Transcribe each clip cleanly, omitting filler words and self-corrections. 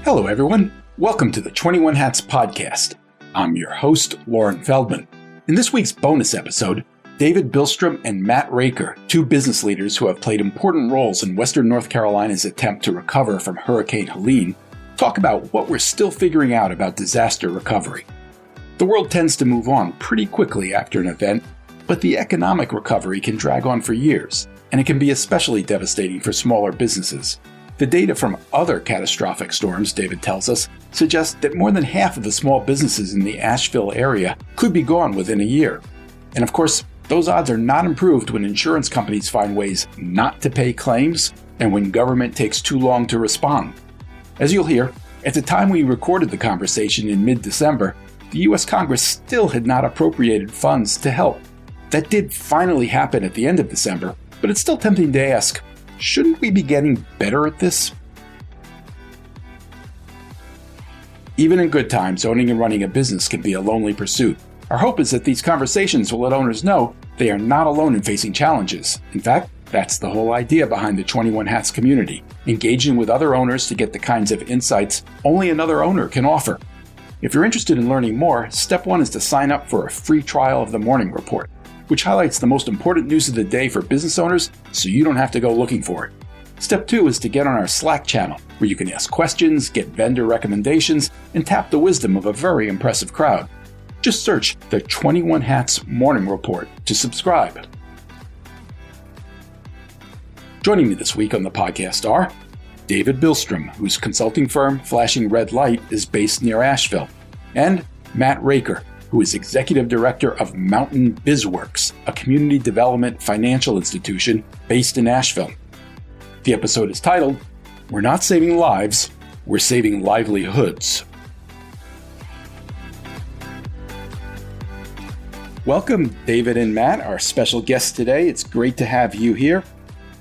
Hello, everyone. Welcome to the 21 Hats podcast. I'm your host, Lauren Feldman. In this week's bonus episode, David Billstrom and Matt Raker, two business leaders who have played important roles in Western North Carolina's attempt to recover from Hurricane Helene, talk about what we're still figuring out about disaster recovery. The world tends to move on pretty quickly after an event, but the economic recovery can drag on for years, and it can be especially devastating for smaller businesses. The data from other catastrophic storms, David tells us, suggests that more than half of the small businesses in the Asheville area could be gone within a year. And of course, those odds are not improved when insurance companies find ways not to pay claims and when government takes too long to respond. As you'll hear, at the time we recorded the conversation in mid-December, the U.S. Congress still had not appropriated funds to help. That did finally happen at the end of December, but it's still tempting to ask, shouldn't we be getting better at this? Even in good times, owning and running a business can be a lonely pursuit. Our hope is that these conversations will let owners know they are not alone in facing challenges. In fact, that's the whole idea behind the 21 Hats community, engaging with other owners to get the kinds of insights only another owner can offer. If you're interested in learning more, step one is to sign up for a free trial of the Morning Report, which highlights the most important news of the day for business owners so you don't have to go looking for it. Step two is to get on our Slack channel, where you can ask questions, get vendor recommendations, and tap the wisdom of a very impressive crowd. Just search the 21 Hats Morning Report to subscribe. Joining me this week on the podcast are David Billstrom, whose consulting firm Flashing Red Light is based near Asheville, and Matt Raker, who is Executive Director of Mountain BizWorks, a community development financial institution based in Asheville. The episode is titled, We're Not Saving Lives, We're Saving Livelihoods. Welcome, David and Matt, our special guests today. It's great to have you here.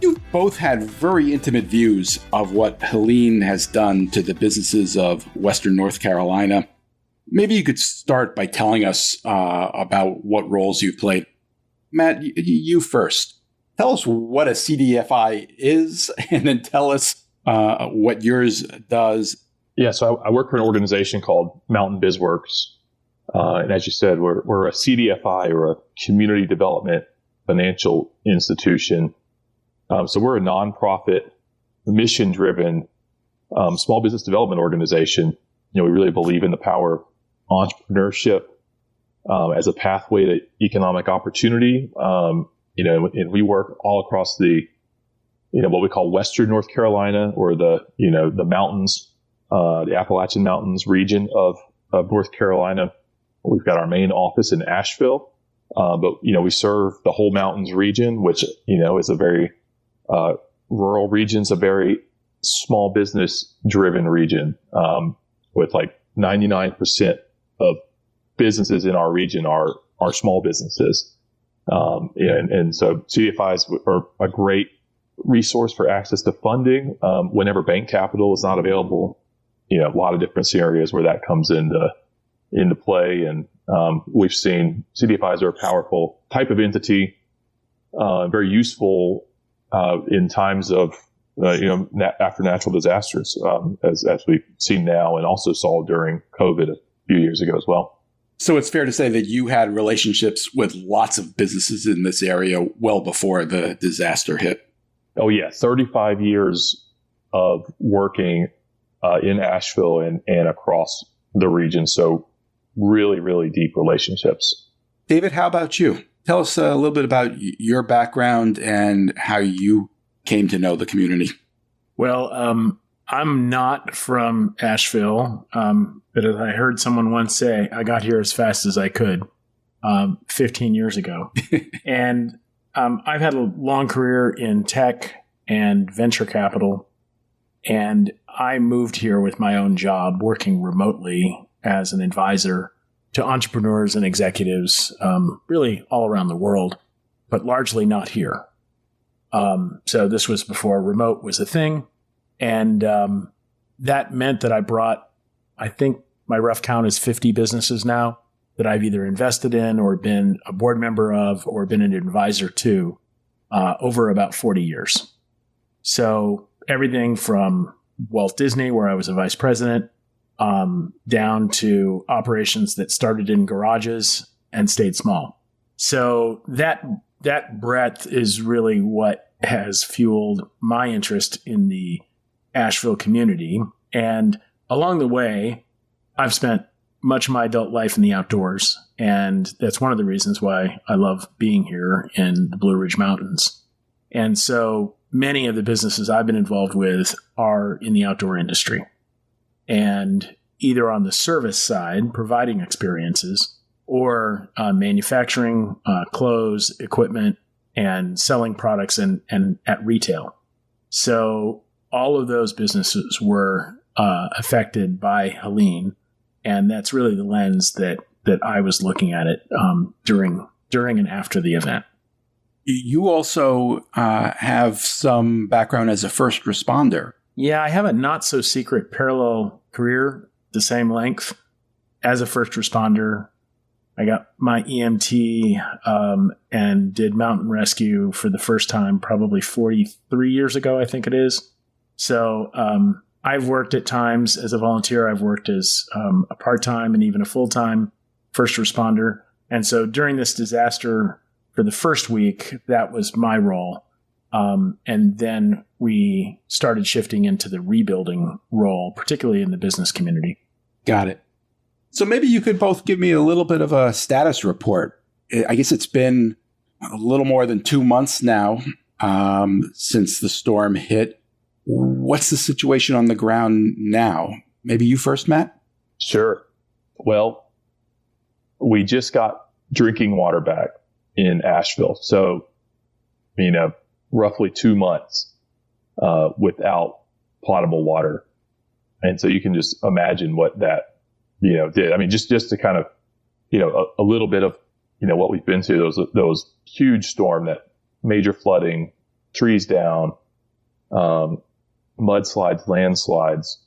You've both had very intimate views of what Helene has done to the businesses of Western North Carolina. Maybe you could start by telling us about what roles you've played. Matt, you first. Tell us what a CDFI is, and then tell us what yours does. Yeah, so I work for an organization called Mountain BizWorks. And as you said, we're a CDFI, or a community development financial institution. So we're a nonprofit, mission-driven small business development organization. We really believe in the power of entrepreneurship as a pathway to economic opportunity. And we work all across the, what we call Western North Carolina, or the mountains, the Appalachian Mountains region of North Carolina. We've got our main office in Asheville, but we serve the whole mountains region, which is a very rural region. It's a very small business driven region, with like 99% of businesses in our region are small businesses. And so CDFIs are a great resource for access to funding whenever bank capital is not available. A lot of different scenarios where that comes into play. And we've seen CDFIs are a powerful type of entity, very useful in times of after natural disasters, as we've seen now, and also saw during COVID a few years ago as well. So it's fair to say that you had relationships with lots of businesses in this area well before the disaster hit. Oh yeah, 35 years of working in Asheville and across the region. So really, really deep relationships. David, how about you? Tell us a little bit about your background and how you came to know the community. Well, I'm not from Asheville, but as I heard someone once say, I got here as fast as I could 15 years ago. And I've had a long career in tech and venture capital, and I moved here with my own job, working remotely as an advisor to entrepreneurs and executives, really all around the world, but largely not here. So this was before remote was a thing. And that meant that I brought, I think my rough count is 50 businesses now that I've either invested in or been a board member of or been an advisor to over about 40 years. So everything from Walt Disney, where I was a vice president, down to operations that started in garages and stayed small. So that breadth is really what has fueled my interest in the Asheville community. And along the way, I've spent much of my adult life in the outdoors. And that's one of the reasons why I love being here in the Blue Ridge Mountains. And so many of the businesses I've been involved with are in the outdoor industry. And either on the service side, providing experiences, or manufacturing clothes, equipment, and selling products and at retail. So all of those businesses were affected by Helene. And that's really the lens that I was looking at it during and after the event. You also have some background as a first responder. Yeah, I have a not so secret parallel career, the same length as a first responder. I got my EMT and did mountain rescue for the first time probably 43 years ago, I think it is. So I've worked at times as a volunteer. I've worked as a part-time and even a full-time first responder. And so during this disaster for the first week, that was my role. And then we started shifting into the rebuilding role, particularly in the business community. Got it. So maybe you could both give me a little bit of a status report. I guess it's been a little more than 2 months now since the storm hit. What's the situation on the ground now? Maybe you first, Matt? Sure. Well, we just got drinking water back in Asheville. So, roughly 2 months without potable water. And so you can just imagine what that, did. I mean, just to kind of, a little bit of, what we've been through, those huge storm, that major flooding, trees down, mudslides, landslides.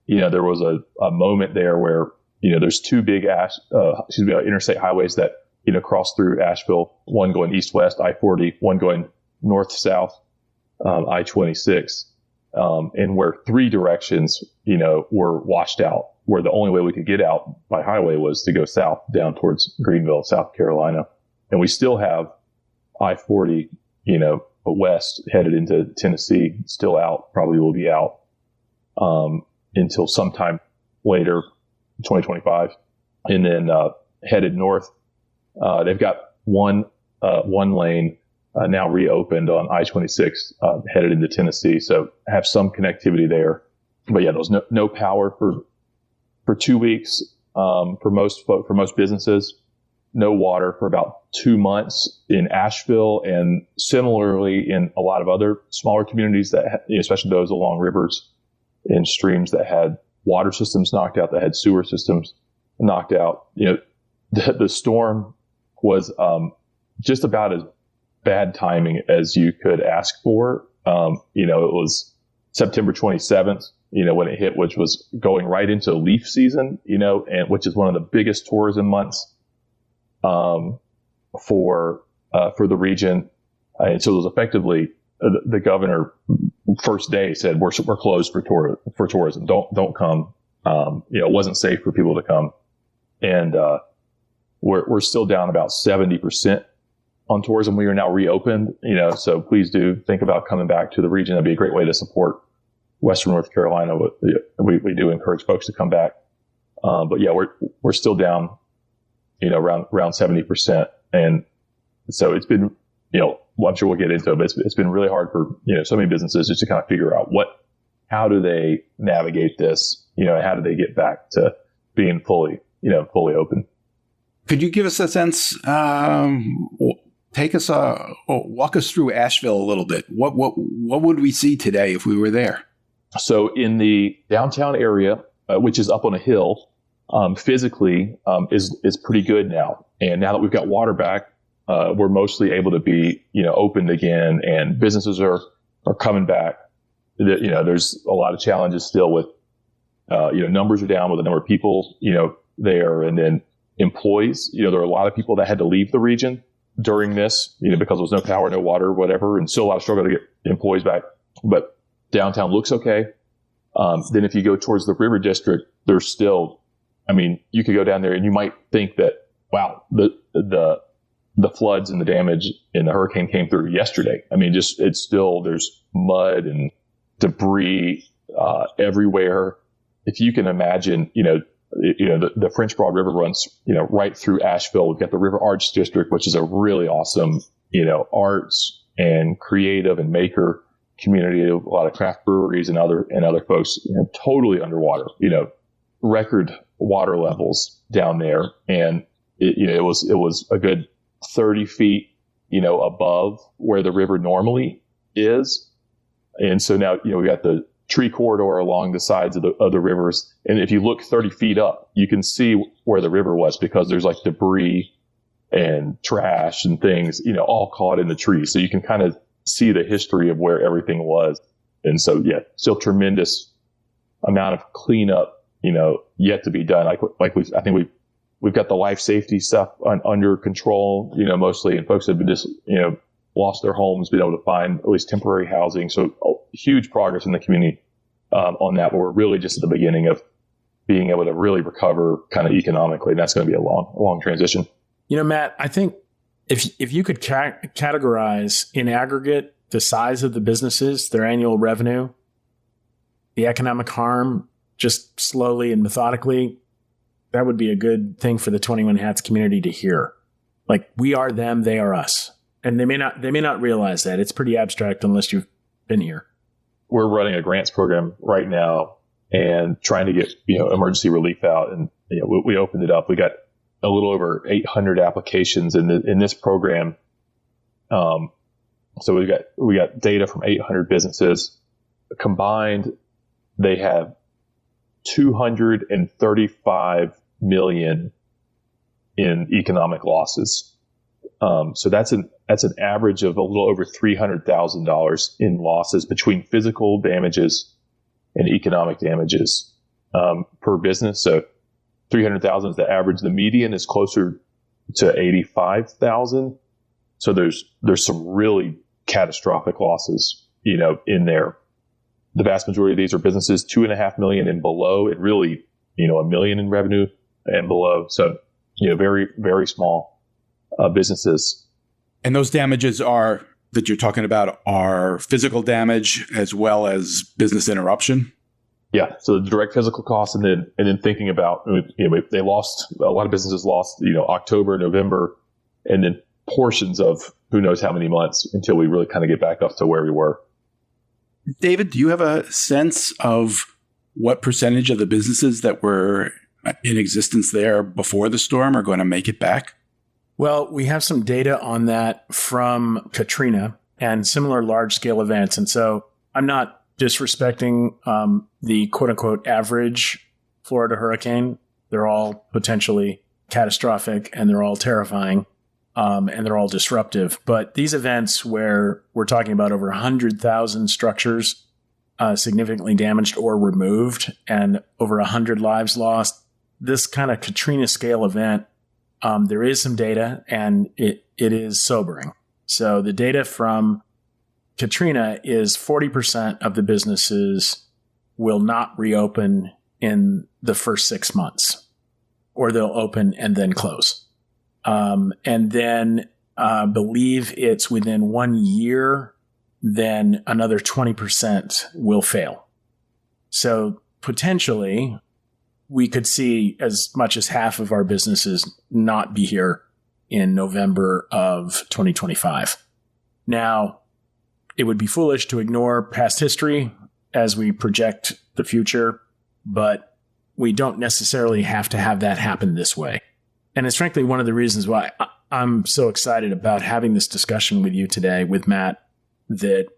There was a moment there where, there's two big interstate highways that, cross through Asheville, one going east-west, I-40, one going north-south, I-26, and where three directions, were washed out, where the only way we could get out by highway was to go south down towards Greenville, South Carolina. And we still have I-40, west headed into Tennessee, still out, probably will be out until sometime later, 2025. And then headed north, they've got one lane now reopened on I-26 headed into Tennessee. So have some connectivity there. But yeah, there was no power for 2 weeks for most businesses. No water for about 2 months in Asheville, and similarly in a lot of other smaller communities that, especially those along rivers and streams that had water systems knocked out, that had sewer systems knocked out. The storm was just about as bad timing as you could ask for. It was September 27th, when it hit, which was going right into leaf season, and which is one of the biggest tourism months for the region. And so it was effectively the governor first day said, we're closed for tourism. Don't come. It wasn't safe for people to come. And, we're still down about 70% on tourism. We are now reopened, so please do think about coming back to the region. That'd be a great way to support Western North Carolina. We do encourage folks to come back. But yeah, we're still down, around 70%. And so it's been, well, I'm sure we'll get into it, but it's been really hard for, so many businesses just to kind of figure out how do they navigate this, how do they get back to being fully open. Could you give us a sense, walk us through Asheville a little bit. What would we see today if we were there? So in the downtown area, which is up on a hill, physically is pretty good now. And now that we've got water back, we're mostly able to be, opened again, and businesses are coming back. There's a lot of challenges still with, numbers are down with the number of people, there, and then employees. There are a lot of people that had to leave the region during this, because there was no power, no water, whatever, and still a lot of struggle to get employees back. But downtown looks okay. Then if you go towards the river district, there's still, you could go down there and you might think that, wow, the floods and the damage in the hurricane came through yesterday. It's still, there's mud and debris everywhere. If you can imagine, the French Broad River runs, right through Asheville. We've got the River Arts District, which is a really awesome, arts and creative and maker community. A lot of craft breweries and other folks, totally underwater, record water levels down there. And it was a good 30 feet, above where the river normally is. And so now, we got the tree corridor along the sides of the rivers. And if you look 30 feet up, you can see where the river was because there's like debris and trash and things, all caught in the trees. So you can kind of see the history of where everything was. And so, yeah, still tremendous amount of cleanup, yet to be done. I think we've got the life safety stuff under control, mostly, and folks have been just, lost their homes, been able to find at least temporary housing. So huge progress in the community on that, but we're really just at the beginning of being able to really recover kind of economically. And that's going to be a long transition. Matt, I think if you could categorize in aggregate the size of the businesses, their annual revenue, the economic harm, just slowly and methodically, that would be a good thing for the 21 Hats community to hear. Like, we are them, they are us. And they may not realize that. It's pretty abstract unless you've been here. We're running a grants program right now and trying to get, emergency relief out. And we opened it up. We got a little over 800 applications in this program. So we got data from 800 businesses combined. They have 235 million in economic losses. So that's an average of a little over $300,000 in losses between physical damages and economic damages per business. So 300,000 is the average. The median is closer to 85,000. So there's some really catastrophic losses, in there. The vast majority of these are businesses 2.5 million and below. It really, $1 million in revenue and below. So, very, very small businesses. And those damages that you're talking about are physical damage as well as business interruption? Yeah. So the direct physical costs, and then thinking about, they lost, a lot of businesses lost, October, November, and then portions of who knows how many months until we really kind of get back up to where we were. David, do you have a sense of what percentage of the businesses that were in existence there before the storm are going to make it back? Well, we have some data on that from Katrina and similar large-scale events. And so I'm not disrespecting the quote-unquote average Florida hurricane. They're all potentially catastrophic, and they're all terrifying, and they're all disruptive. But these events where we're talking about over 100,000 structures significantly damaged or removed and over 100 lives lost, this kind of Katrina-scale event, there is some data, and it is sobering. So the data from Katrina is 40% of the businesses will not reopen in the first 6 months, or they'll open and then close. And then believe it's within 1 year, then another 20% will fail. So potentially we could see as much as half of our businesses not be here in November of 2025. Now, it would be foolish to ignore past history as we project the future, but we don't necessarily have to have that happen this way. And it's frankly one of the reasons why I'm so excited about having this discussion with you today, with Matt, that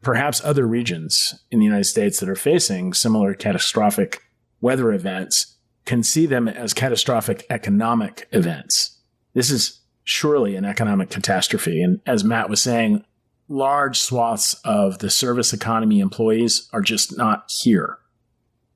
perhaps other regions in the United States that are facing similar catastrophic weather events can see them as catastrophic economic events. This is surely an economic catastrophe. And as Matt was saying, large swaths of the service economy employees are just not here.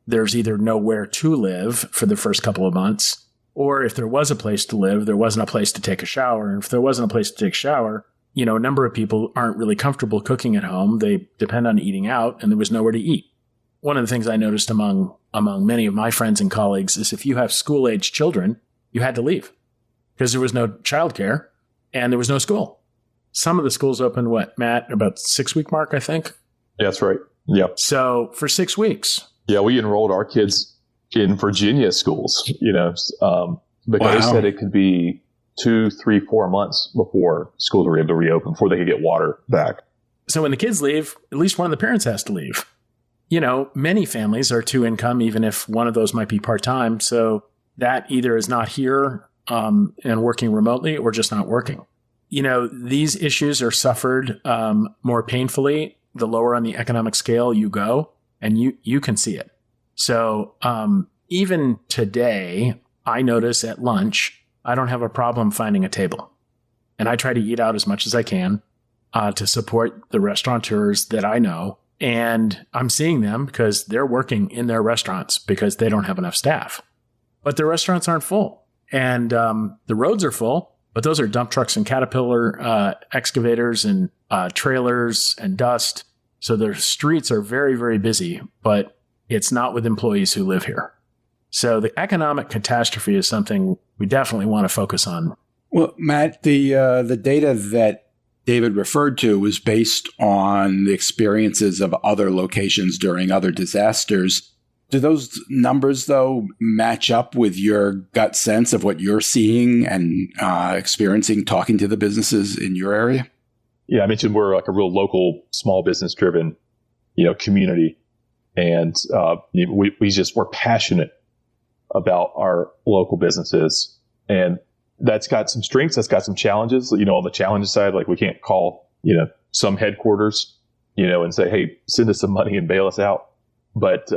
There's either nowhere to live for the first couple of months, or if there was a place to live, there wasn't a place to take a shower. And if there wasn't a place to take a shower, a number of people aren't really comfortable cooking at home. They depend on eating out, and there was nowhere to eat. one of the things I noticed among many of my friends and colleagues is if you have school-age children, you had to leave because there was no childcare and there was no school. Some of the schools opened, Matt, about 6-week mark, I think? Yeah, that's right. Yep. So for 6 weeks. Yeah, we enrolled our kids in Virginia schools, because they said it could be 2, 3, 4 months before schools were able to reopen, before they could get water back. So when the kids leave, at least one of the parents has to leave. Many families are 2 income, even if one of those might be part-time. So that either is not here and working remotely or just not working. These issues are suffered more painfully the lower on the economic scale you go, and you can see it. So even today, I notice at lunch, I don't have a problem finding a table. And I try to eat out as much as I can to support the restaurateurs that I know. And I'm seeing them because they're working in their restaurants because they don't have enough staff. But their restaurants aren't full. And the roads are full, but those are dump trucks and Caterpillar excavators and trailers and dust. So their streets are very, very busy, but it's not with employees who live here. So the economic catastrophe is something we definitely want to focus on. Well, Matt, the data that David referred to was based on the experiences of other locations during other disasters. Do those numbers, though, match up with your gut sense of what you're seeing and experiencing talking to the businesses in your area? Yeah, I mentioned we're like a real local, small business driven, community. And we're passionate about our local businesses. And that's got some strengths. That's got some challenges. On the challenges side, like we can't call, some headquarters, and say, hey, send us some money and bail us out. But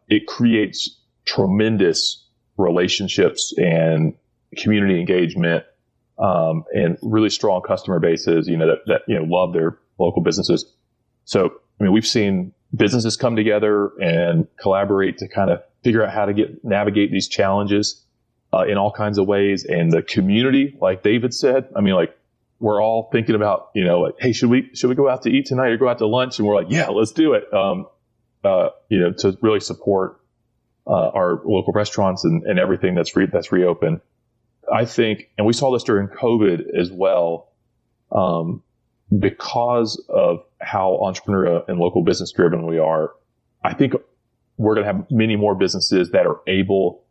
it creates tremendous relationships and community engagement and really strong customer bases, that love their local businesses. So, we've seen businesses come together and collaborate to kind of figure out how to navigate these challenges in all kinds of ways. And the community, like David said, we're all thinking about, hey, should we go out to eat tonight or go out to lunch? And we're like, yeah, let's do it. To really support our local restaurants and everything that's reopened. I think, and we saw this during COVID as well, because of how entrepreneurial and local business driven we are. I think we're going to have many more businesses that are able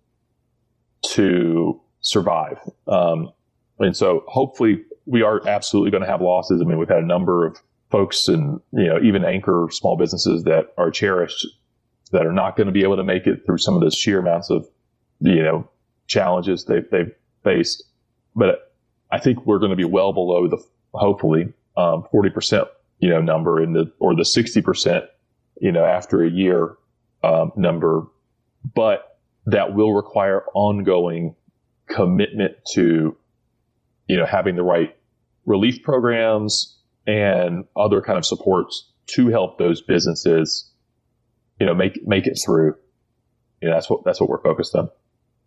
to survive. And so hopefully we are absolutely going to have losses. We've had a number of folks and, even anchor small businesses that are cherished that are not going to be able to make it through some of the sheer amounts of, challenges they've faced. But I think we're going to be well below the, hopefully, 40%, number or the 60%, after a year, number. But that will require ongoing commitment to, having the right relief programs and other kind of supports to help those businesses, make it through. That's what we're focused on.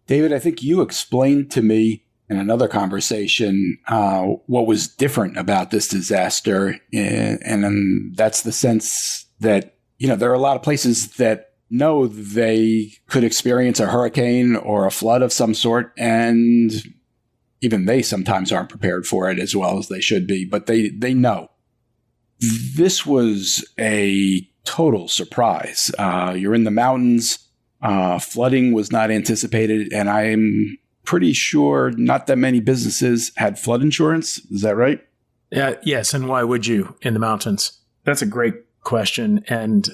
David, I think you explained to me in another conversation what was different about this disaster, and that's the sense that there are a lot of places that know they could experience a hurricane or a flood of some sort, and even they sometimes aren't prepared for it as well as they should be, but they know. This was a total surprise. You're in the mountains. Flooding was not anticipated, and I'm pretty sure not that many businesses had flood insurance. Is that right? Yes, and why would you in the mountains? That's a great question. And,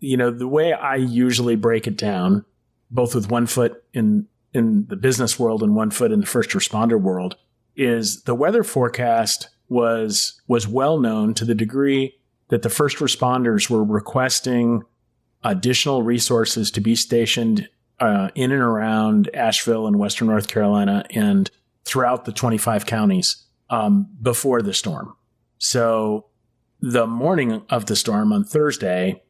the way I usually break it down, both with one foot in the business world and one foot in the first responder world, is the weather forecast was well known to the degree that the first responders were requesting additional resources to be stationed in and around Asheville and Western North Carolina and throughout the 25 counties before the storm. So the morning of the storm on Thursday,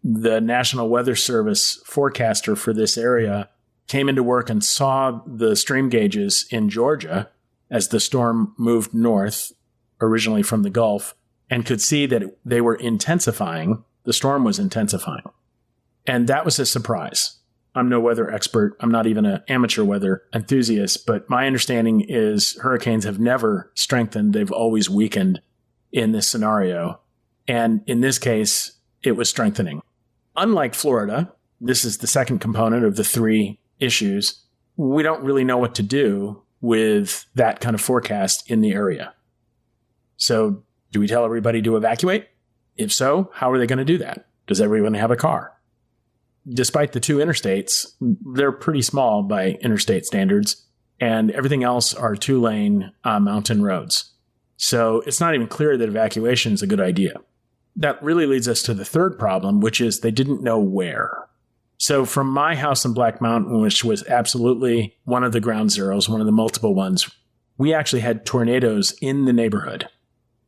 the National Weather Service forecaster for this area came into work and saw the stream gauges in Georgia as the storm moved north, originally from the Gulf, and could see that they were intensifying. The storm was intensifying. And that was a surprise. I'm no weather expert. I'm not even an amateur weather enthusiast, but my understanding is hurricanes have never strengthened. They've always weakened in this scenario. And in this case, it was strengthening. Unlike Florida, this is the second component of the three issues. We don't really know what to do with that kind of forecast in the area. So do we tell everybody to evacuate? If so, how are they going to do that? Does everyone have a car? Despite the two interstates, they're pretty small by interstate standards, and everything else are 2-lane mountain roads. So it's not even clear that evacuation is a good idea. That really leads us to the third problem, which is they didn't know where. So from my house in Black Mountain, which was absolutely one of the ground zeros, one of the multiple ones, we actually had tornadoes in the neighborhood,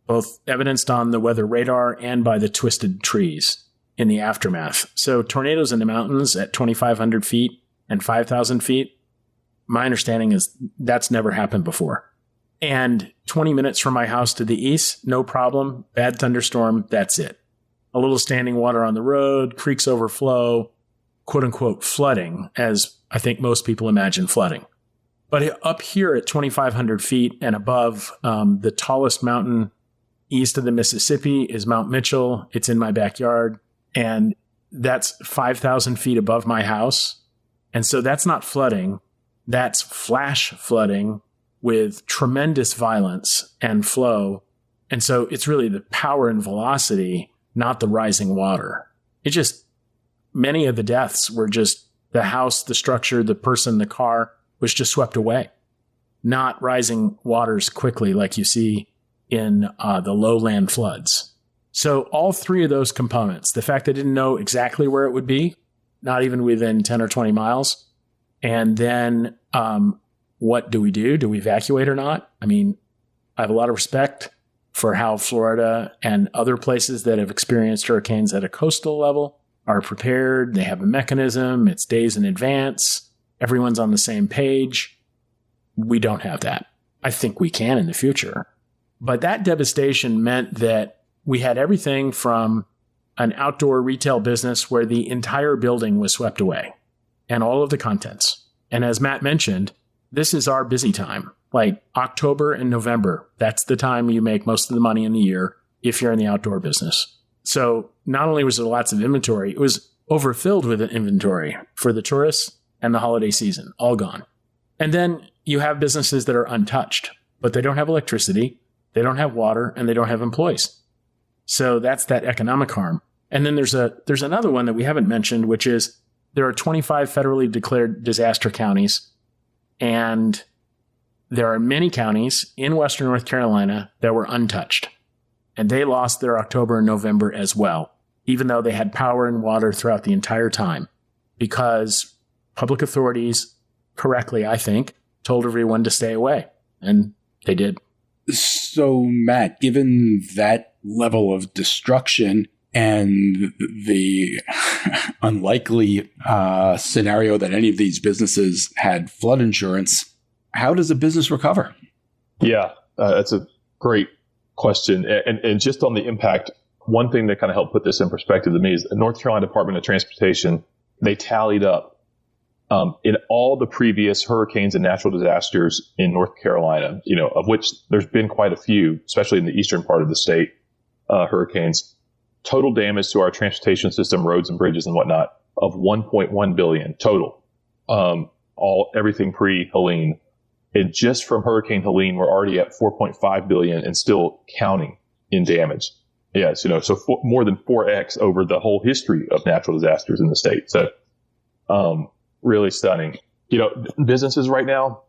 both evidenced on the weather radar and by the twisted trees in the aftermath. So tornadoes in the mountains at 2,500 feet and 5,000 feet, my understanding is that's never happened before. And 20 minutes from my house to the east, no problem. Bad thunderstorm, that's it. A little standing water on the road, creeks overflow, quote unquote flooding, as I think most people imagine flooding. But up here at 2,500 feet and above, the tallest mountain east of the Mississippi is Mount Mitchell. It's in my backyard, and that's 5,000 feet above my house. And so that's not flooding. That's flash flooding with tremendous violence and flow. And so it's really the power and velocity, not the rising water. It just, many of the deaths were just the house, the structure, the person, the car was just swept away, not rising waters quickly like you see in the lowland floods. So all three of those components, the fact they didn't know exactly where it would be, not even within 10 or 20 miles, and then what do we do? Do we evacuate or not? I mean, I have a lot of respect for how Florida and other places that have experienced hurricanes at a coastal level are prepared. They have a mechanism. It's days in advance. Everyone's on the same page. We don't have that. I think we can in the future. But that devastation meant that we had everything from an outdoor retail business where the entire building was swept away and all of the contents. And as Matt mentioned, this is our busy time, like October and November. That's the time you make most of the money in the year if you're in the outdoor business. So not only was there lots of inventory, it was overfilled with inventory for the tourists and the holiday season, all gone. And then you have businesses that are untouched, but they don't have electricity, they don't have water, and they don't have employees. So that's that economic harm. And then there's another one that we haven't mentioned, which is there are 25 federally declared disaster counties. And there are many counties in Western North Carolina that were untouched. And they lost their October and November as well, even though they had power and water throughout the entire time, because public authorities correctly, I think, told everyone to stay away. And they did. So, Matt, given that level of destruction and the unlikely scenario that any of these businesses had flood insurance, how does a business recover? Yeah, that's a great question. And just on the impact, one thing that kind of helped put this in perspective to me is the North Carolina Department of Transportation, they tallied up in all the previous hurricanes and natural disasters in North Carolina, of which there's been quite a few, especially in the eastern part of the state, hurricanes. Total damage to our transportation system, roads and bridges and whatnot, of $1.1 billion total. Everything pre-Helene. And just from Hurricane Helene, we're already at $4.5 billion and still counting in damage. Yes, more than 4x over the whole history of natural disasters in the state. So, really stunning. Businesses right now,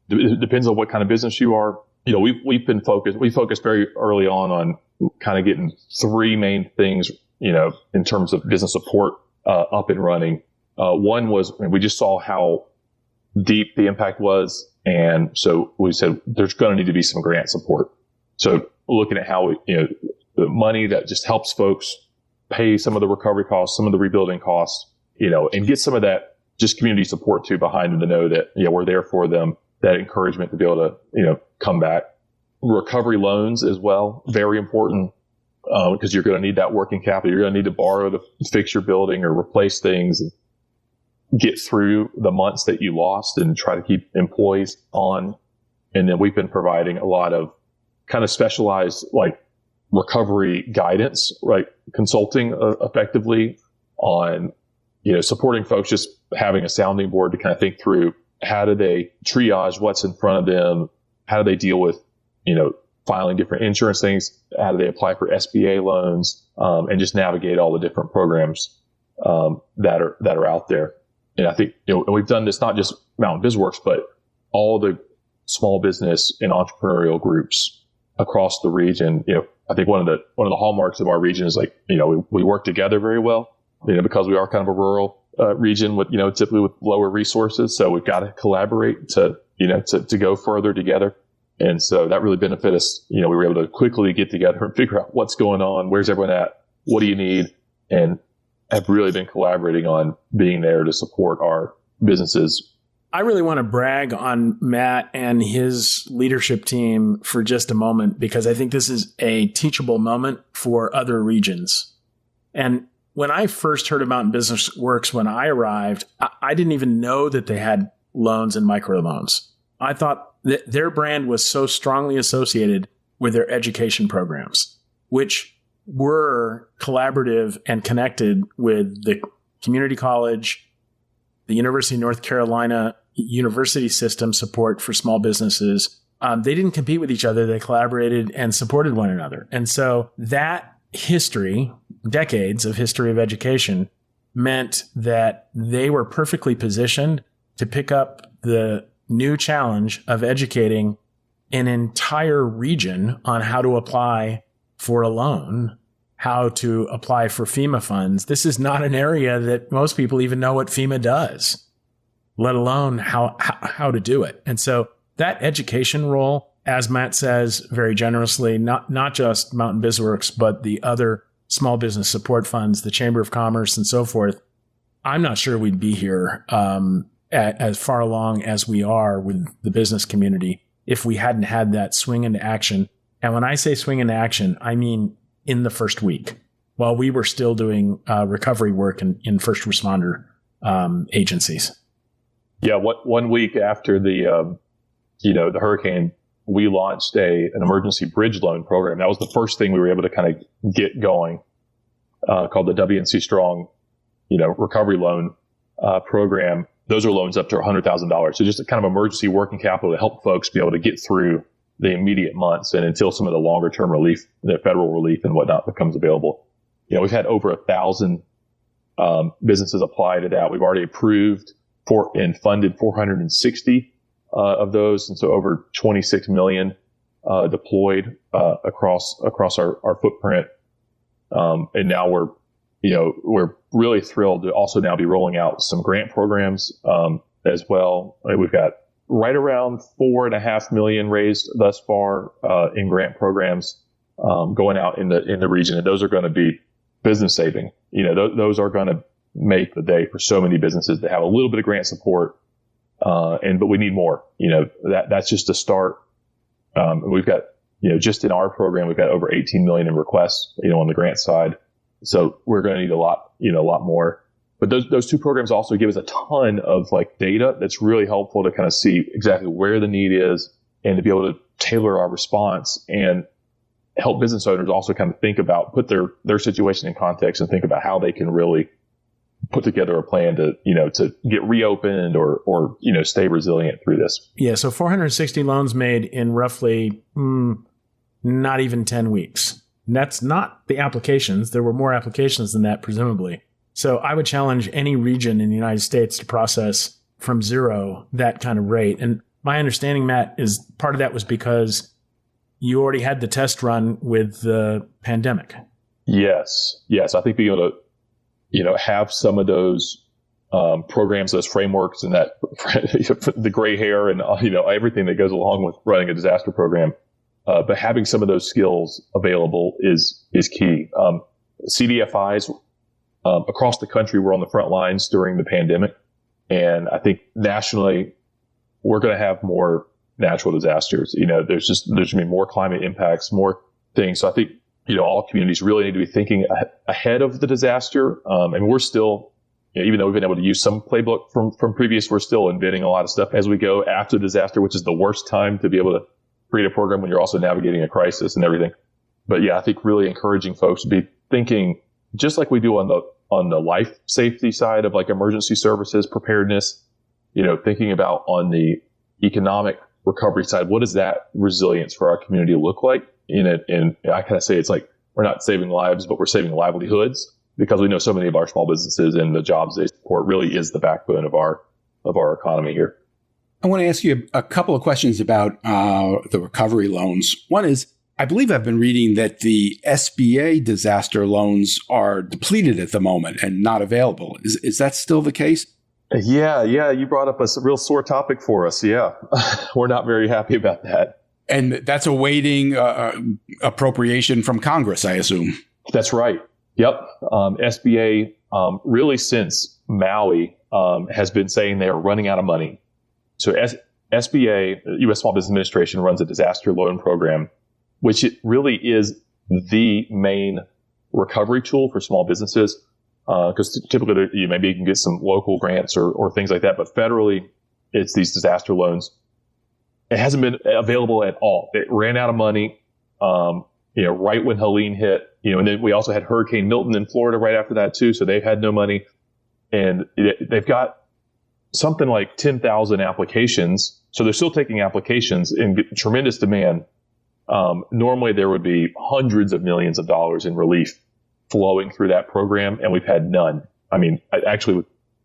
it depends on what kind of business you are. We focused very early on kind of getting three main things, in terms of business support, up and running. One was, we just saw how deep the impact was. And so we said, there's going to need to be some grant support. So looking at how, the money that just helps folks pay some of the recovery costs, some of the rebuilding costs, and get some of that just community support too behind them to know that, we're there for them, that encouragement to be able to, come back. Recovery loans as well, very important. because you're going to need that working capital. You're going to need to borrow to fix your building or replace things, and get through the months that you lost and try to keep employees on. And then we've been providing a lot of kind of specialized like recovery guidance, right? Consulting effectively on, supporting folks, just having a sounding board to kind of think through how do they triage what's in front of them? How do they deal with, filing different insurance things? How do they apply for SBA loans? And just navigate all the different programs that are out there. And I think, we've done this not just Mountain BizWorks, but all the small business and entrepreneurial groups across the region. I think one of the hallmarks of our region is like, we work together very well, because we are kind of a rural region with, typically with lower resources. So we've got to collaborate to go further together. And so that really benefited us. We were able to quickly get together and figure out what's going on. Where's everyone at? What do you need? And have really been collaborating on being there to support our businesses. I really want to brag on Matt and his leadership team for just a moment, because I think this is a teachable moment for other regions. And when I first heard about Mountain BizWorks, when I arrived, I didn't even know that they had loans and microloans. I thought that their brand was so strongly associated with their education programs, which were collaborative and connected with the community college, the University of North Carolina university system support for small businesses. They didn't compete with each other. They collaborated and supported one another. And so that history, decades of history of education, meant that they were perfectly positioned to pick up the new challenge of educating an entire region on how to apply for a loan, how to apply for FEMA funds. This is not an area that most people even know what FEMA does, let alone how to do it. And so that education role, as Matt says very generously, not just Mountain BizWorks, but the other small business support funds, the Chamber of Commerce and so forth, I'm not sure we'd be here as far along as we are with the business community if we hadn't had that swing into action. And when I say swing into action, I mean in the first week, while we were still doing recovery work in first responder agencies. Yeah, 1 week after the hurricane, we launched an emergency bridge loan program. That was the first thing we were able to kind of get going, called the WNC Strong, recovery loan program. Those are loans up to $100,000. So just a kind of emergency working capital to help folks be able to get through the immediate months and until some of the longer term relief, the federal relief and whatnot becomes available. We've had over 1,000 businesses apply to that. We've already approved and funded 460 of those, and so over 26 million deployed across our footprint. And now we're really thrilled to also now be rolling out some grant programs as well. We've got right around $4.5 million raised thus far in grant programs going out in the region, and those are going to be business saving. Those are going to make the day for so many businesses that have a little bit of grant support, but we need more. That's just a start. We've got just in our program we've got over 18 million in requests on the grant side, so we're going to need a lot more. But those two programs also give us a ton of data that's really helpful to kind of see exactly where the need is and to be able to tailor our response and help business owners also kind of think about, put their situation in context and think about how they can really put together a plan to get reopened or stay resilient through this. Yeah. So 460 loans made in roughly not even 10 weeks. And that's not the applications. There were more applications than that, presumably. So I would challenge any region in the United States to process from zero that kind of rate. And my understanding, Matt, is part of that was because you already had the test run with the pandemic. Yes. I think being able to, have some of those programs, those frameworks, and that the gray hair and everything that goes along with running a disaster program, but having some of those skills available is key. CDFIs across the country were on the front lines during the pandemic, and I think nationally we're going to have more natural disasters. There's going to be more climate impacts, more things. So I think all communities really need to be thinking ahead of the disaster. And we're still, even though we've been able to use some playbook from previous, we're still inventing a lot of stuff as we go after the disaster, which is the worst time to be able to create a program when you're also navigating a crisis and everything. But yeah, I think really encouraging folks to be thinking just like we do on the life safety side of like emergency services, preparedness, thinking about on the economic recovery side, what does that resilience for our community look like? And I kind of say it's like we're not saving lives, but we're saving livelihoods, because we know so many of our small businesses and the jobs they support really is the backbone of our economy here. I want to ask you a couple of questions about the recovery loans. One is, I believe I've been reading that the SBA disaster loans are depleted at the moment and not available. Is that still the case? Yeah. You brought up a real sore topic for us. Yeah. We're not very happy about that. And that's awaiting appropriation from Congress, I assume. That's right. Yep. SBA, really since Maui, has been saying they are running out of money. So SBA, U.S. Small Business Administration, runs a disaster loan program, which it really is the main recovery tool for small businesses. Because typically maybe you can get some local grants or things like that, but federally it's these disaster loans. It hasn't been available at all. It ran out of money, right when Helene hit, and then we also had Hurricane Milton in Florida right after that too. So they've had no money, and they've got something like 10,000 applications. So they're still taking applications in tremendous demand. Normally there would be hundreds of millions of dollars in relief flowing through that program, and we've had none. I mean,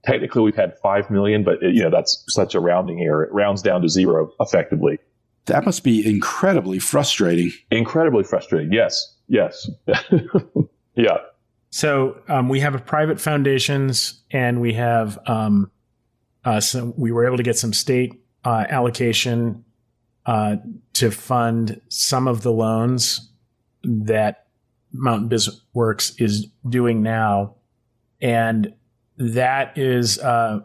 technically we've had 5 million, but that's such a rounding error. It rounds down to zero effectively. That must be incredibly frustrating. Incredibly frustrating. Yes. Yeah. So we have private foundations, and we have so we were able to get some state allocation to fund some of the loans that Mountain BizWorks is doing now. And that is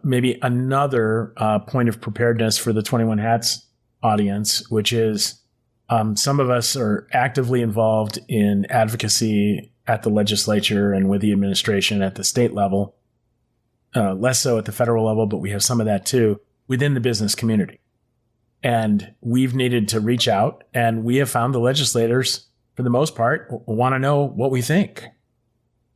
maybe another point of preparedness for the 21 Hats audience, which is some of us are actively involved in advocacy at the legislature and with the administration at the state level, less so at the federal level, but we have some of that too within the business community. And we've needed to reach out, and we have found the legislators, for the most part, want to know what we think.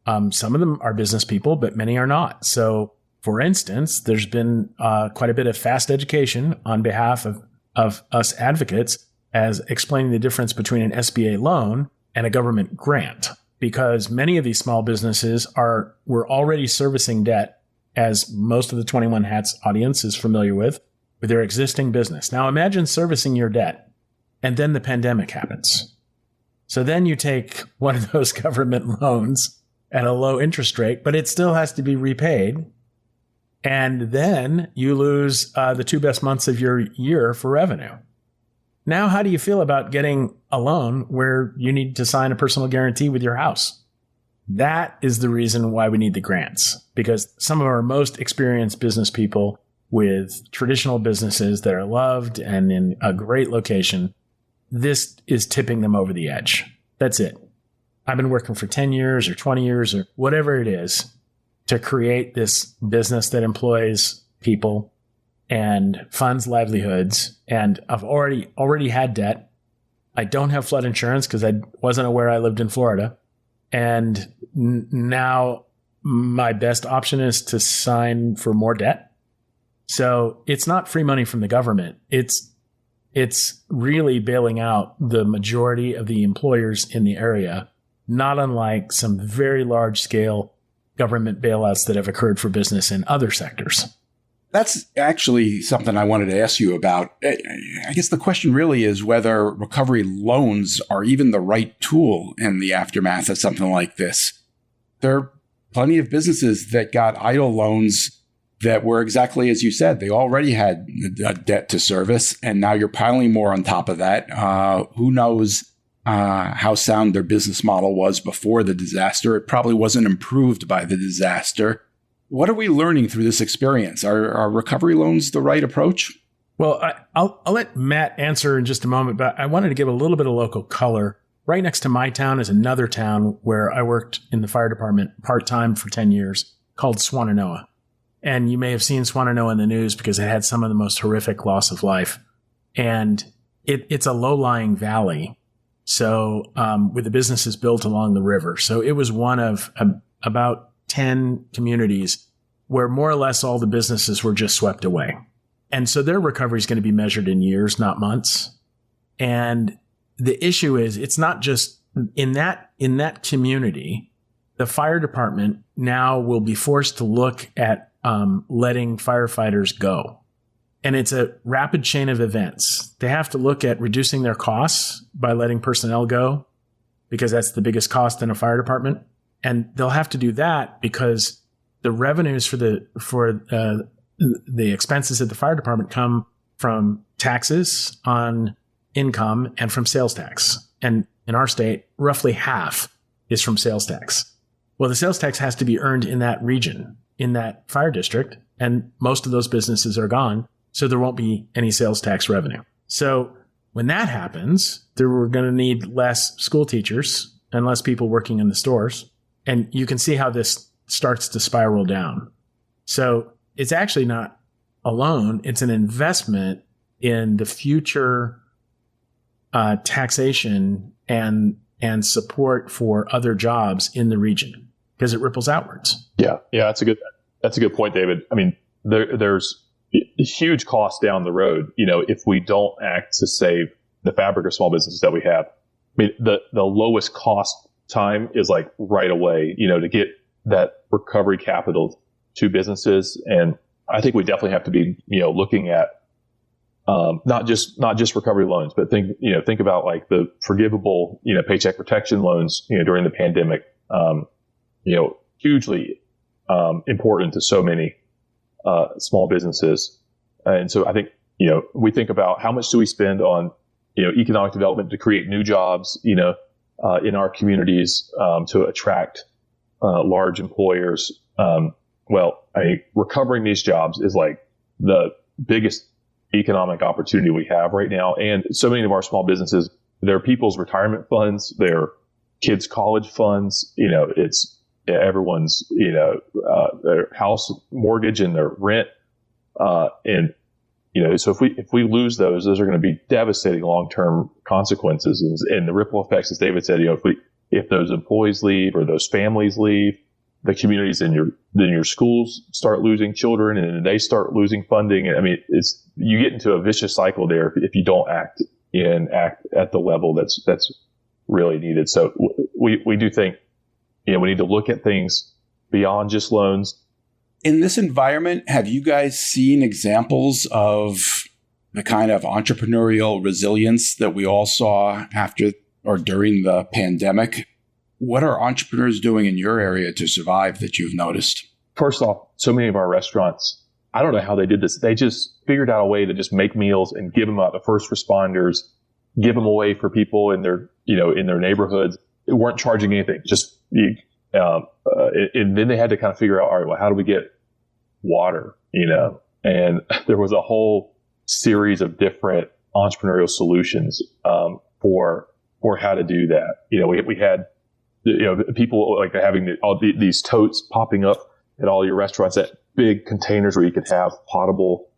Some of them are business people, but many are not. So, for instance, there's been quite a bit of fast education on behalf of us advocates as explaining the difference between an SBA loan and a government grant, because many of these small businesses were already servicing debt, as most of the 21 Hats audience is familiar with their existing business. Now imagine servicing your debt, and then the pandemic happens. So then you take one of those government loans at a low interest rate, but it still has to be repaid. And then you lose the 2 best months of your year for revenue. Now, how do you feel about getting a loan where you need to sign a personal guarantee with your house? That is the reason why we need the grants, because some of our most experienced business people with traditional businesses that are loved and in a great location, this is tipping them over the edge. That's it. I've been working for 10 years or 20 years or whatever it is to create this business that employs people and funds livelihoods. And I've already had debt. I don't have flood insurance because I wasn't aware I lived in Florida. And now my best option is to sign for more debt. So it's not free money from the government. It's really bailing out the majority of the employers in the area, not unlike some very large scale government bailouts that have occurred for business in other sectors. That's actually something I wanted to ask you about. I guess the question really is whether recovery loans are even the right tool in the aftermath of something like this. There are plenty of businesses that got idle loans that were exactly as you said. They already had a debt to service, and now you're piling more on top of that. Who knows how sound their business model was before the disaster? It probably wasn't improved by the disaster. What are we learning through this experience? Are recovery loans the right approach? Well, I'll let Matt answer in just a moment, but I wanted to give a little bit of local color. right next to my town is another town where I worked in the fire department part-time for 10 years called Swannanoa. And you may have seen Swannanoa in the news because it had some of the most horrific loss of life. And it's a low-lying valley. So with the businesses built along the river. So it was one of about 10 communities where more or less all the businesses were just swept away. And so their recovery is going to be measured in years, not months. And the issue is it's not just in that community, the fire department now will be forced to look at letting firefighters go. And it's a rapid chain of events. They have to look at reducing their costs by letting personnel go, because that's the biggest cost in a fire department. And they'll have to do that because the revenues for the expenses at the fire department come from taxes on income and from sales tax. And in our state, roughly half is from sales tax. Well, the sales tax has to be earned in that region, in that fire district, and most of those businesses are gone. So there won't be any sales tax revenue. So when that happens, we're going to need less school teachers and less people working in the stores. And you can see how this starts to spiral down. So it's actually not a loan. It's an investment in the future taxation and support for other jobs in the region, because it ripples outwards. Yeah, that's a good point, David. I mean, there's a huge cost down the road, if we don't act to save the fabric of small businesses that we have. I mean, the lowest cost time is like right away, to get that recovery capital to businesses. And I think we definitely have to be, looking at not just recovery loans, but think about like the forgivable, paycheck protection loans, during the pandemic, hugely important to so many small businesses. And so I think, we think about how much do we spend on, economic development to create new jobs, in our communities, to attract large employers. Recovering these jobs is like the biggest economic opportunity we have right now. And so many of our small businesses, they're people's retirement funds, their kids' college funds, it's everyone's, their house mortgage and their rent. So if we lose those are going to be devastating long-term consequences. And the ripple effects, as David said, if those employees leave or those families leave, the communities in your schools start losing children, and they start losing funding. I mean, you get into a vicious cycle there if you don't act at the level that's really needed. So we do think, we need to look at things beyond just loans. In this environment, have you guys seen examples of the kind of entrepreneurial resilience that we all saw after or during the pandemic? What are entrepreneurs doing in your area to survive that you've noticed? First off, so many of our restaurants, I don't know how they did this. They just figured out a way to just make meals and give them out to first responders, give them away for people in their neighborhoods. They weren't charging anything. And then they had to kind of figure out, all right, well, how do we get water? And there was a whole series of different entrepreneurial solutions for how to do that. We had people like having these totes popping up at all your restaurants, that big containers where you could have potable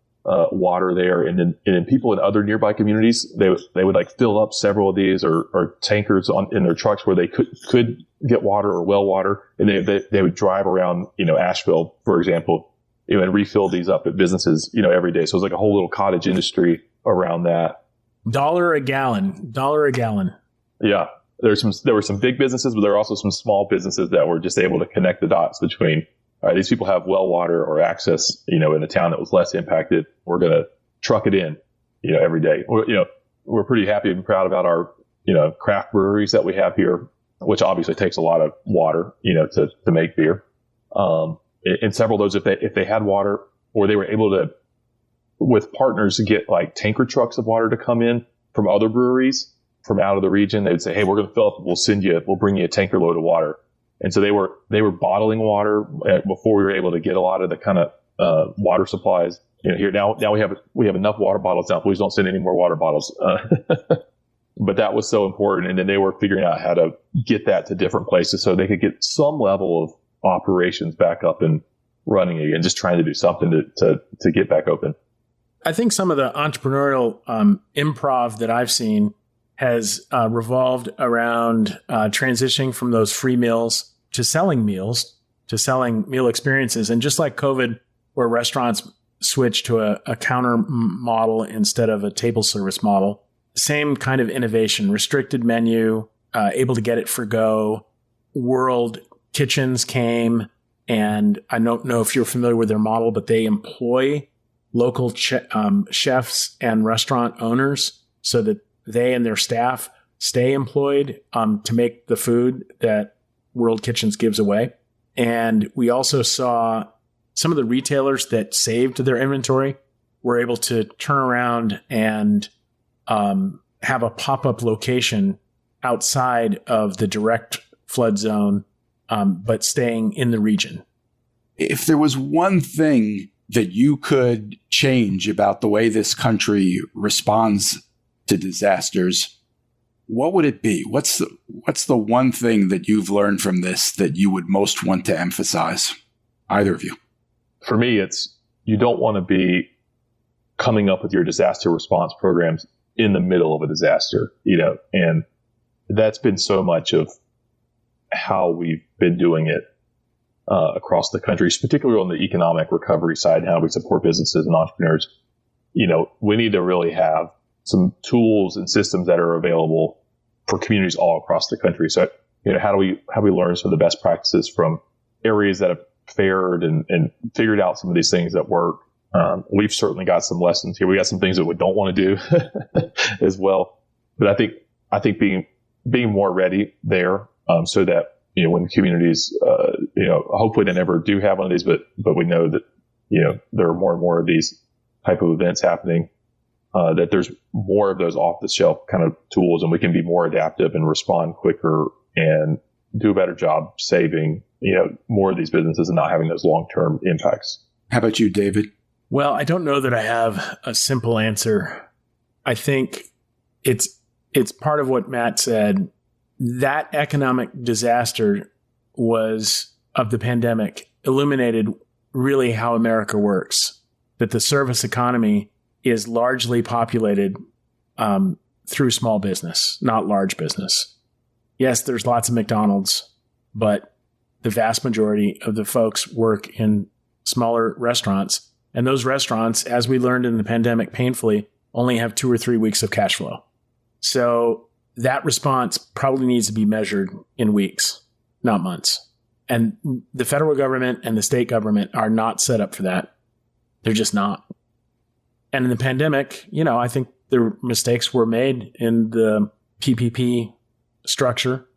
water there. And then people in other nearby communities, they would like fill up several of these or tankers in their trucks where they could get water or well water. And they would drive around, Asheville, for example, and refill these up at businesses, every day. So it was like a whole little cottage industry around that. $1 a gallon. Yeah. There were some big businesses, but there were also some small businesses that were just able to connect the dots between, all right, these people have well water or access, in a town that was less impacted. We're going to truck it in, every day. We're pretty happy and proud about our, craft breweries that we have here, which obviously takes a lot of water, to make beer. And several of those, if they had water, or they were able to, with partners, to get like tanker trucks of water to come in from other breweries from out of the region, they would say, hey, we're going to fill up, we'll bring you a tanker load of water. And so they were bottling water before we were able to get a lot of the kind of water supplies. Here now we have enough water bottles now. Please don't send any more water bottles. But that was so important. And then they were figuring out how to get that to different places so they could get some level of operations back up and running again, just trying to do something to get back open. I think some of the entrepreneurial improv that I've seen has revolved around transitioning from those free meals to selling meals, to selling meal experiences. And just like COVID, where restaurants switched to a counter model instead of a table service model, same kind of innovation, restricted menu, able to get it for go. World Kitchens came, and I don't know if you're familiar with their model, but they employ local chefs and restaurant owners so that they and their staff stay employed to make the food that World Kitchens gives away. And we also saw some of the retailers that saved their inventory were able to turn around and have a pop-up location outside of the direct flood zone, but staying in the region. If there was one thing that you could change about the way this country responds to disasters, what would it be? What's the one thing that you've learned from this that you would most want to emphasize? Either of you. For me, it's you don't want to be coming up with your disaster response programs in the middle of a disaster, and that's been so much of how we've been doing it across the country, particularly on the economic recovery side, how we support businesses and entrepreneurs. We need to really have some tools and systems that are available for communities all across the country. So, how do we learn some of the best practices from areas that have fared and figured out some of these things that work? We've certainly got some lessons here. We got some things that we don't want to do as well. But I think being more ready there, so that, when communities, hopefully they never do have one of these, but we know that, there are more and more of these type of events happening, that there's more of those off the shelf kind of tools, and we can be more adaptive and respond quicker and do a better job saving, more of these businesses and not having those long-term impacts. How about you, David? Well, I don't know that I have a simple answer. I think it's part of what Matt said. That economic disaster of the pandemic illuminated really how America works, that the service economy is largely populated through small business, not large business. Yes, there's lots of McDonald's, but the vast majority of the folks work in smaller restaurants. And those restaurants, as we learned in the pandemic painfully, only have 2 or 3 weeks of cash flow. So that response probably needs to be measured in weeks, not months. And the federal government and the state government are not set up for that. They're just not. And in the pandemic, I think the mistakes were made in the PPP structure.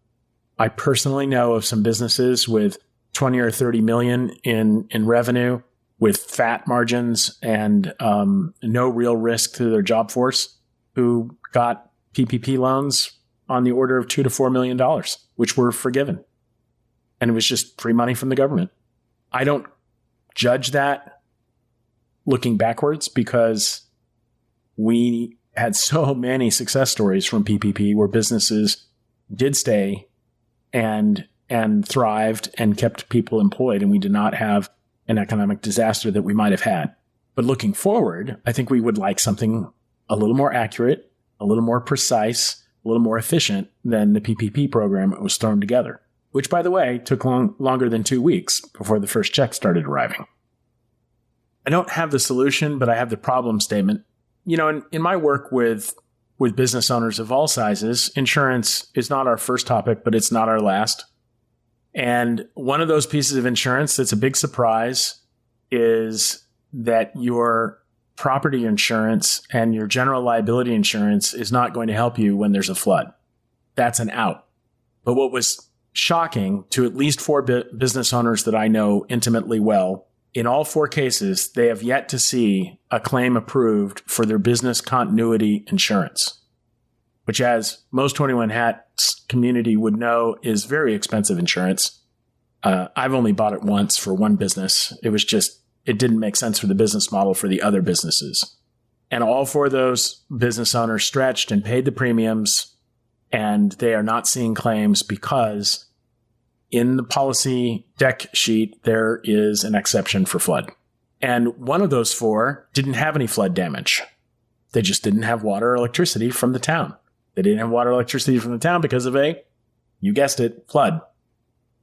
I personally know of some businesses with 20 or 30 million in revenue, with fat margins and no real risk to their job force, who got PPP loans on the order of $2 to $4 million, which were forgiven. And it was just free money from the government. I don't judge that looking backwards, because we had so many success stories from PPP where businesses did stay and thrived and kept people employed, and we did not have an economic disaster that we might have had. But looking forward, I think we would like something a little more accurate, a little more precise, a little more efficient than the PPP program that was thrown together, which, by the way, took longer than 2 weeks before the first check started arriving. I don't have the solution, but I have the problem statement. In my work with business owners of all sizes, insurance is not our first topic, but it's not our last. And one of those pieces of insurance that's a big surprise is that your property insurance and your general liability insurance is not going to help you when there's a flood. That's an out. But what was shocking to at least 4 business owners that I know intimately well, in all 4 cases, they have yet to see a claim approved for their business continuity insurance, which, as most 21 Hats community would know, is very expensive insurance. I've only bought it once for one business. It didn't make sense for the business model for the other businesses. And all 4 of those business owners stretched and paid the premiums And they are not seeing claims because in the policy deck sheet, there is an exception for flood. And one of those 4 didn't have any flood damage. They just didn't have water or electricity from the town. They didn't have water or electricity from the town because of you guessed it, flood.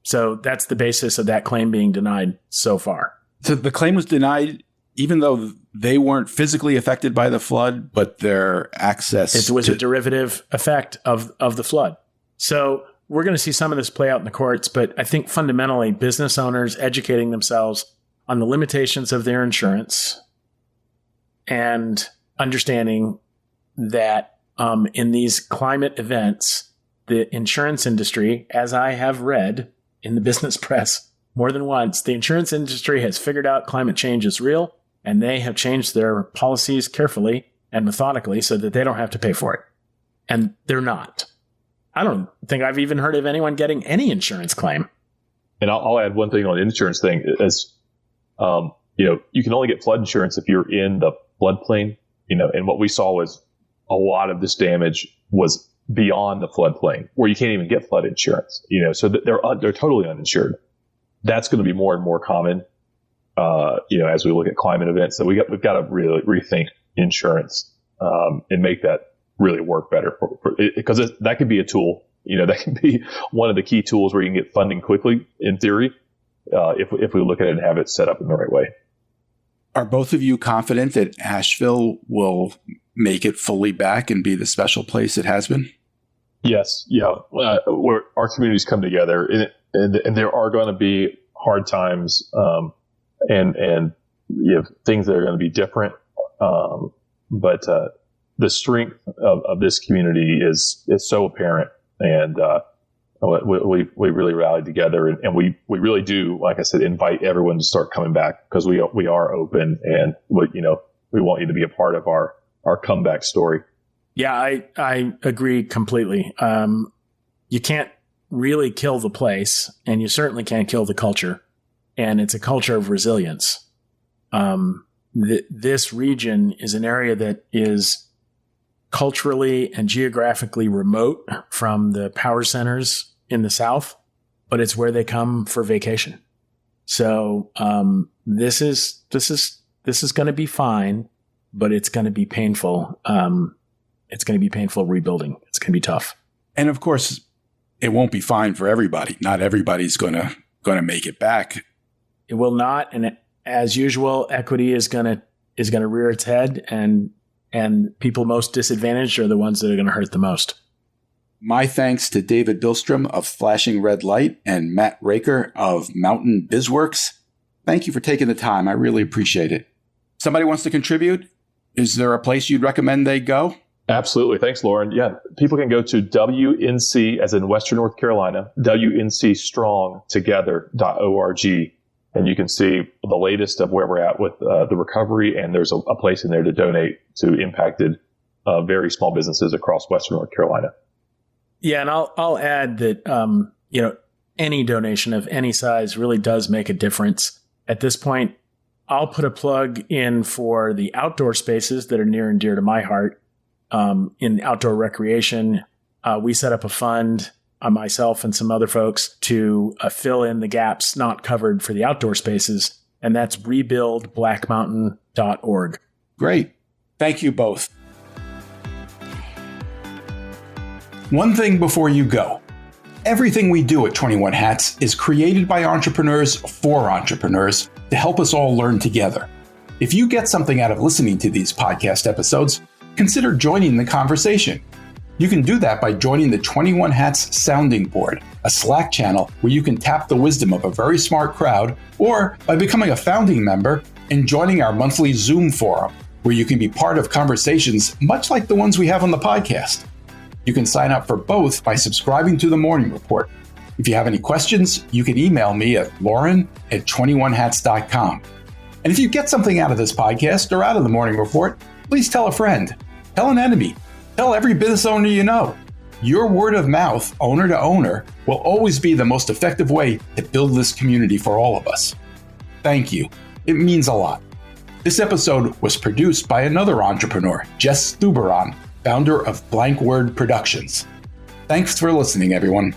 So that's the basis of that claim being denied so far. So the claim was denied even though they weren't physically affected by the flood, but their access It was a derivative effect of the flood. So we're going to see some of this play out in the courts, but I think fundamentally business owners educating themselves on the limitations of their insurance and understanding that in these climate events, the insurance industry, as I have read in the business press more than once, the insurance industry has figured out climate change is real, and they have changed their policies carefully and methodically so that they don't have to pay for it. And they're not. I don't think I've even heard of anyone getting any insurance claim. And I'll add one thing on the insurance thing is, you can only get flood insurance if you're in the floodplain, and what we saw was a lot of this damage was beyond the floodplain where you can't even get flood insurance, so they're totally uninsured. That's going to be more and more common, as we look at climate events. So we've got to really rethink insurance, and make that really work better because that could be a tool, that can be one of the key tools where you can get funding quickly in theory, if we look at it and have it set up in the right way. Are both of you confident that Asheville will make it fully back and be the special place it has been? Yes. Yeah. Where our communities come together and there are going to be hard times, and things that are going to be different. But the strength of this community is so apparent, and we really rallied together, and we really do, like I said, invite everyone to start coming back because we are open, and we want you to be a part of our comeback story. Yeah, I agree completely. You can't really kill the place, and you certainly can't kill the culture, and it's a culture of resilience. This region is an area that is culturally and geographically remote from the power centers in the South, but it's where they come for vacation. So this is going to be fine, but it's going to be painful. It's going to be painful rebuilding. It's going to be tough. And of course, it won't be fine for everybody. Not everybody's going to make it back. It will not, and as usual, equity is going to rear its head, and people most disadvantaged are the ones that are going to hurt the most. My thanks to David Billstrom of Flashing Red Light and Matt Raker of Mountain BizWorks. Thank you for taking the time. I really appreciate it. Somebody wants to contribute? Is there a place you'd recommend they go? Absolutely. Thanks, Lauren. Yeah, people can go to WNC, as in Western North Carolina, WNCstrongtogether.org. And you can see the latest of where we're at with the recovery. And there's a place in there to donate to impacted very small businesses across Western North Carolina. Yeah, and I'll add that any donation of any size really does make a difference. At this point, I'll put a plug in for the outdoor spaces that are near and dear to my heart. In outdoor recreation, we set up a fund, myself and some other folks, to fill in the gaps not covered for the outdoor spaces, and that's rebuildblackmountain.org. Great. Thank you both. One thing before you go. Everything we do at 21 Hats is created by entrepreneurs for entrepreneurs to help us all learn together. If you get something out of listening to these podcast episodes, consider joining the conversation. You can do that by joining the 21 Hats Sounding Board, a Slack channel where you can tap the wisdom of a very smart crowd, or by becoming a founding member and joining our monthly Zoom forum, where you can be part of conversations much like the ones we have on the podcast. You can sign up for both by subscribing to the Morning Report. If you have any questions, you can email me at lauren@21hats.com. And if you get something out of this podcast or out of the Morning Report, please tell a friend, tell an enemy, tell every business owner you know. Your word of mouth, owner to owner, will always be the most effective way to build this community for all of us. Thank you. It means a lot. This episode was produced by another entrepreneur, Jess Stuberon, founder of Blank Word Productions. Thanks for listening, everyone.